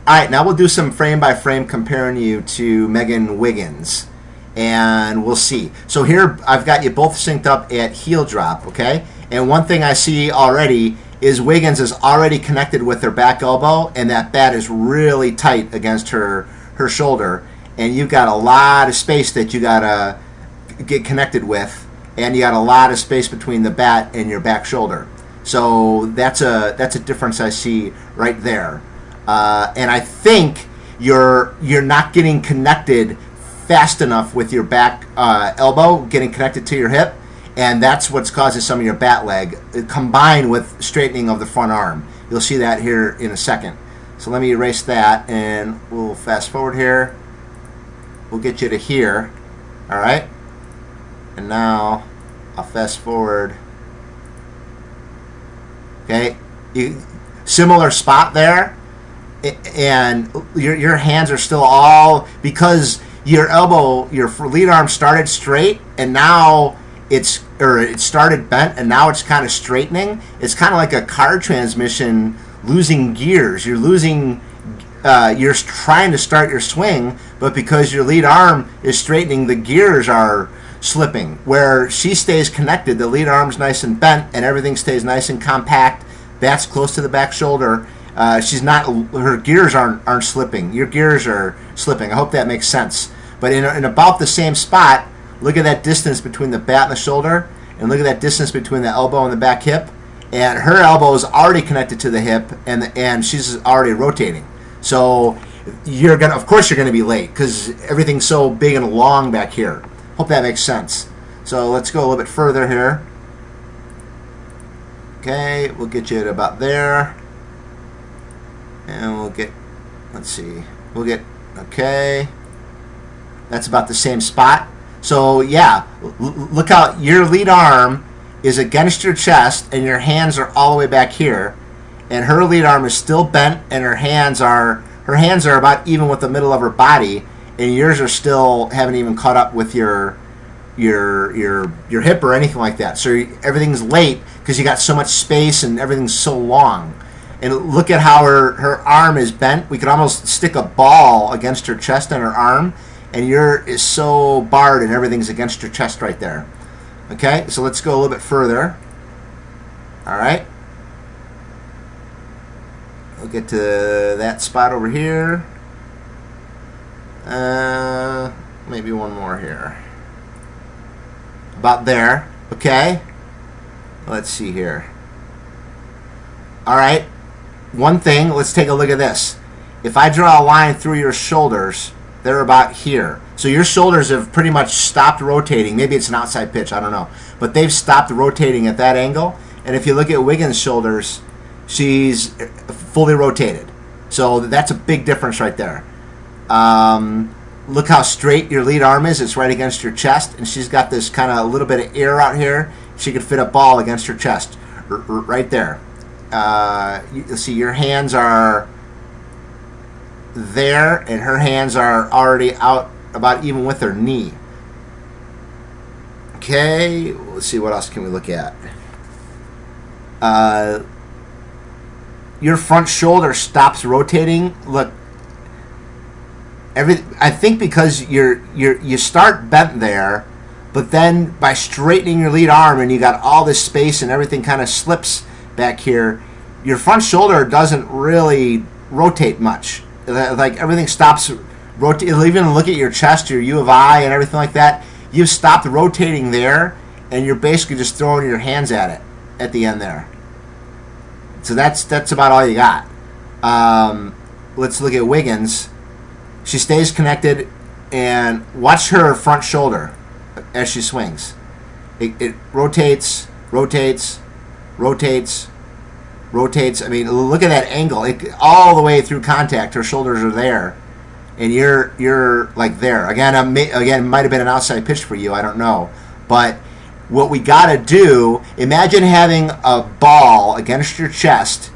All right, now we'll do some frame by frame comparing you to Megan Wiggins, and we'll see. So here I've got you both synced up at heel drop, okay? And one thing I see already is Wiggins is already connected with her back elbow, and that bat is really tight against her shoulder, and you've got a lot of space that you gotta get connected with, and you got a lot of space between the bat and your back shoulder. So that's a difference I see right there. And I think you're not getting connected fast enough with your back elbow, getting connected to your hip, and that's what's causing some of your bat leg, combined with straightening of the front arm. You'll see that here in a second. So let me erase that, and we'll fast forward here. We'll get you to here, all right? And now I'll fast forward. Okay, similar spot there. And your hands are still all, because your elbow, your lead arm started straight, and now it started bent, and now it's kind of straightening. It's kind of like a car transmission losing gears. You're trying to start your swing, but because your lead arm is straightening, the gears are slipping. Where she stays connected, the lead arm's nice and bent, and everything stays nice and compact. Bat's close to the back shoulder. She's not. Her gears aren't slipping. Your gears are slipping. I hope that makes sense. But in about the same spot, look at that distance between the bat and the shoulder, and look at that distance between the elbow and the back hip. And her elbow is already connected to the hip, and she's already rotating. So of course you're gonna be late because everything's so big and long back here. Hope that makes sense. So let's go a little bit further here. Okay, we'll get you at about there. And we'll get, okay. That's about the same spot. So yeah, look how your lead arm is against your chest and your hands are all the way back here. And her lead arm is still bent, and her hands are about even with the middle of her body, and yours are still haven't even caught up with your hip or anything like that. So everything's late because you got so much space and everything's so long. And look at how her arm is bent. We could almost stick a ball against her chest and her arm, and yours is so barred and everything's against your chest right there. Okay, so let's go a little bit further. All right. We'll get to that spot over here. Maybe one more here. About there. Okay. Let's see here. All right. One thing, let's take a look at this. If I draw a line through your shoulders, they're about here. So your shoulders have pretty much stopped rotating. Maybe it's an outside pitch, I don't know. But they've stopped rotating at that angle. And if you look at Wiggins' shoulders, she's fully rotated. So that's a big difference right there. Look how straight your lead arm is. It's right against your chest. And she's got this kind of a little bit of air out here. She could fit a ball against her chest. Right there. You see your hands are there, and her hands are already out about even with her knee. Okay, let's see, what else can we look at? Your front shoulder stops rotating. Look, I think because you start bent there, but then by straightening your lead arm and you got all this space and everything kind of slips back here, your front shoulder doesn't really rotate much. Like everything stops rotating. Even look at your chest, your U of I and everything like that. You've stopped rotating there, and you're basically just throwing your hands at it at the end there. So that's about all you got. Let's look at Wiggins. She stays connected, and watch her front shoulder as she swings. It rotates, rotates, rotates, rotates. I mean, look at that angle. All the way through contact, her shoulders are there, and you're like there. Again, might have been an outside pitch for you. I don't know, but what we got to do, imagine having a ball against your chest,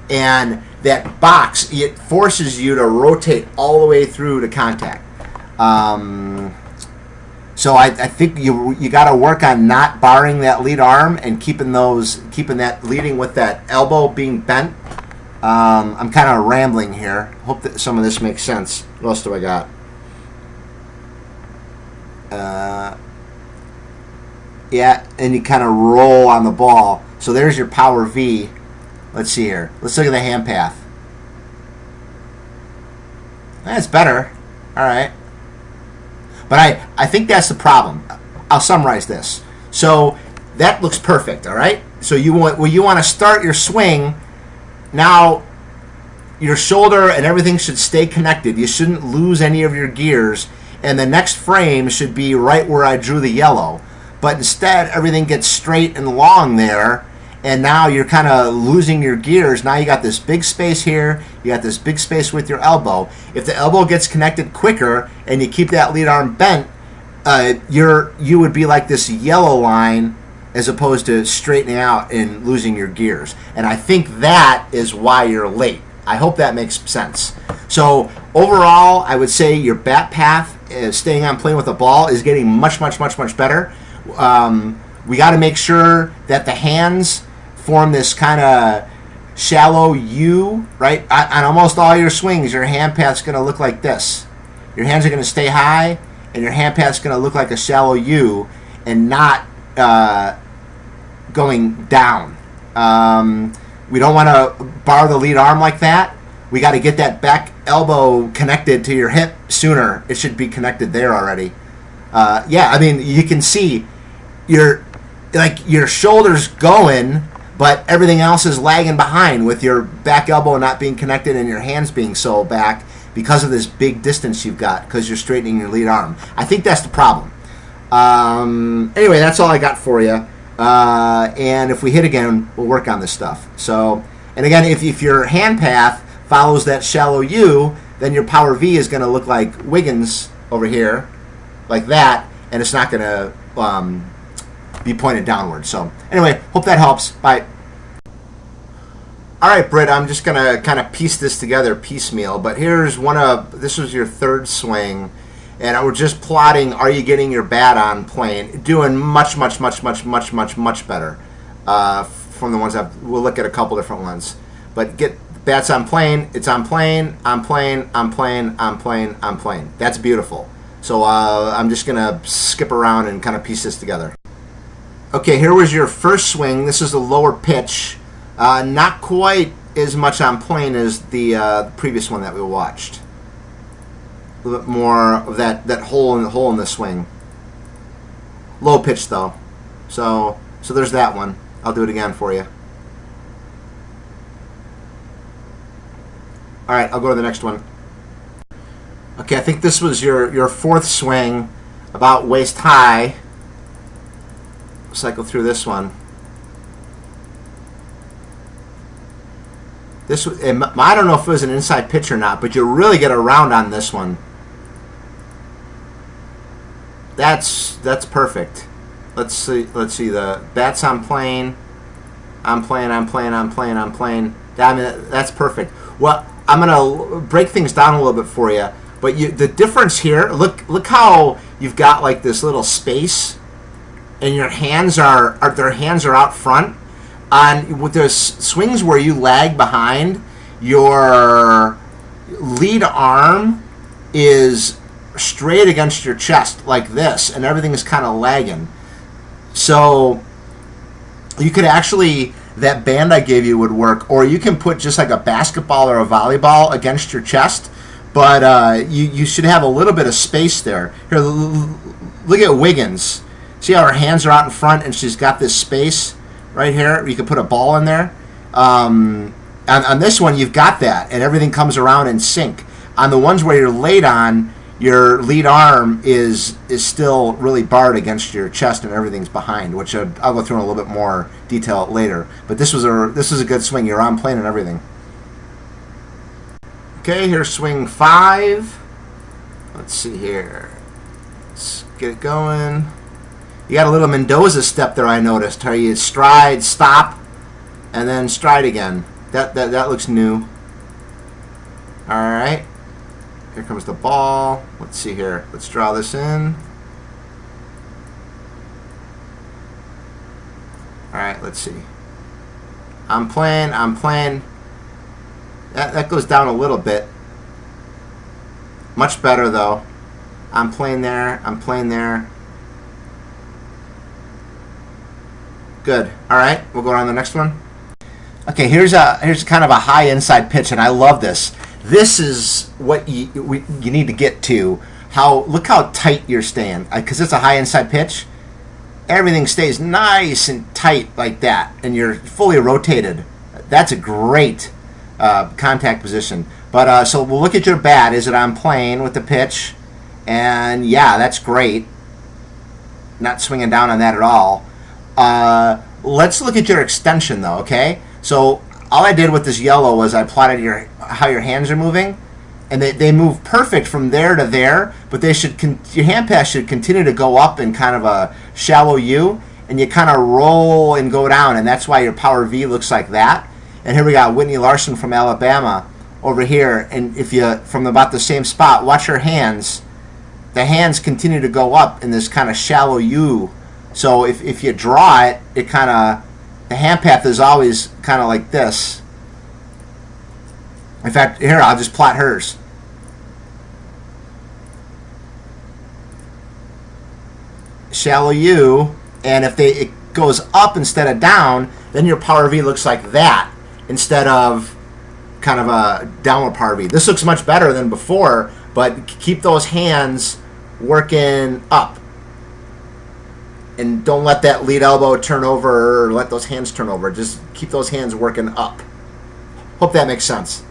and that box, it forces you to rotate all the way through to contact. So I think you got to work on not barring that lead arm and keeping that leading with that elbow being bent. I'm kind of rambling here. Hope that some of this makes sense. What else do I got? Yeah, and you kind of roll on the ball. So there's your power V. Let's see here. Let's look at the hand path. That's better. All right. But I think that's the problem. I'll summarize this. So that looks perfect, all right? So you want to start your swing. Now your shoulder and everything should stay connected. You shouldn't lose any of your gears, and the next frame should be right where I drew the yellow. But instead, everything gets straight and long there, and now you're kind of losing your gears. Now you got this big space here. You got this big space with your elbow. If the elbow gets connected quicker and you keep that lead arm bent, you would be like this yellow line as opposed to straightening out and losing your gears. And I think that is why you're late. I hope that makes sense. So overall, I would say your bat path, staying on plane with the ball, is getting much, much, much, much better. We got to make sure that the hands form this kind of shallow U, right? On almost all your swings, your hand path's going to look like this. Your hands are going to stay high, and your hand path's going to look like a shallow U and not going down. We don't want to bar the lead arm like that. We got to get that back elbow connected to your hip sooner. It should be connected there already. Yeah, I mean, you can see your shoulder's going, but everything else is lagging behind with your back elbow not being connected and your hands being so back because of this big distance you've got because you're straightening your lead arm. I think that's the problem. Anyway, that's all I got for you. And if we hit again, we'll work on this stuff. So, and again, if your hand path follows that shallow U, then your power V is going to look like Wiggins over here, like that, and it's not going to be pointed downward. So anyway, hope that helps. Bye. All right, Britt, I'm just going to kind of piece this together piecemeal, but here's this was your third swing, and we're just plotting, are you getting your bat on plane? Doing much, much, much, much, much, much, much better from the ones we'll look at a couple different ones. But get bats on plane, it's on plane, on plane, on plane, on plane, on plane. That's beautiful. So I'm just going to skip around and kind of piece this together. Okay, here was your first swing. This is a lower pitch. Not quite as much on plane as the previous one that we watched. A little bit more of that hole in the swing. Low pitch though. So there's that one. I'll do it again for you. All right, I'll go to the next one. Okay, I think this was your fourth swing, about waist high. Cycle through this one. I don't know if it was an inside pitch or not, but you really get around on this one. That's perfect. Let's see. The bat's on plane. I'm playing. That's perfect. Well, I'm gonna break things down a little bit for you. But the difference here, look how you've got like this little space, and your hands are out front. With those swings where you lag behind, your lead arm is straight against your chest like this, and everything is kind of lagging. So you could actually, that band I gave you would work, or you can put just like a basketball or a volleyball against your chest, but you should have a little bit of space there. Here, look at Wiggins. See how her hands are out in front and she's got this space right here? You can put a ball in there. On this one, you've got that, and everything comes around in sync. On the ones where you're late on, your lead arm is still really barred against your chest and everything's behind, which I'll go through in a little bit more detail later. But this was a good swing. You're on plane and everything. Okay, here's swing 5. Let's see here. Let's get it going. You got a little Mendoza step there, I noticed. How you stride, stop, and then stride again. That looks new. All right. Here comes the ball. Let's see here. Let's draw this in. All right, let's see. I'm playing. That goes down a little bit. Much better though. I'm playing there. I'm playing there. Good. All right, we'll go on to the next one. Okay, here's kind of a high inside pitch, and I love this. This is what you need to get to. Look how tight you're staying, because it's a high inside pitch. Everything stays nice and tight like that, and you're fully rotated. That's a great contact position. But so we'll look at your bat. Is it on plane with the pitch? And yeah, that's great. Not swinging down on that at all. Let's look at your extension though, okay? So all I did with this yellow was I plotted how your hands are moving, and they move perfect from there to there, but your hand pass should continue to go up in kind of a shallow U, and you kind of roll and go down, and that's why your power V looks like that. And here we got Whitney Larson from Alabama over here, and if you, from about the same spot, watch her hands. The hands continue to go up in this kind of shallow U. So if you draw it, the hand path is always kind of like this. In fact, here, I'll just plot hers. Shallow U, and if it goes up instead of down, then your power V looks like that instead of kind of a downward power V. This looks much better than before, but keep those hands working up. And don't let that lead elbow turn over or let those hands turn over. Just keep those hands working up. Hope that makes sense.